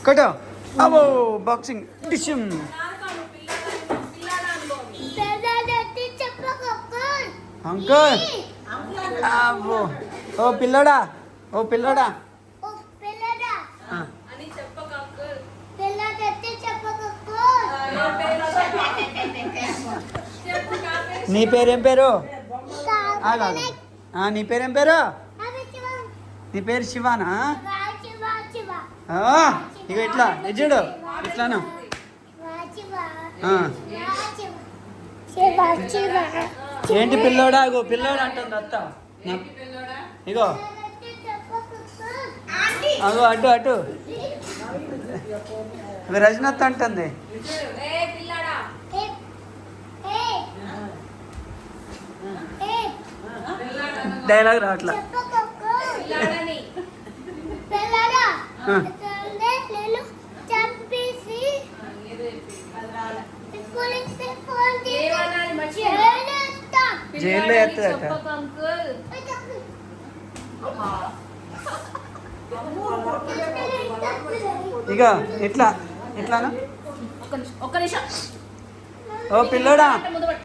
కొట్టు. అబ్బో boxing డిషం. Uncle అబ్బో. ఓ పిల్లోడా, ఓ పిల్లోడా. నీ పేరేం పేరు? నీ పేరేం పేరు? నీ పేరు శివానా? ఇక ఇట్లా చూడు ఇట్లాను. ఏంటి పిల్లోడా? ఇగో పిల్లోడా అంటుంది అత్త. ఇగో అగో అటు అటు రజనత్త అంటుంది. డైలాగ్ రావట్లా. జైల్లో ఎత్తదట. ఇక ఇట్లా ఇట్లానా? ఒక్క నిమిషం. ఓ పిల్లోడా.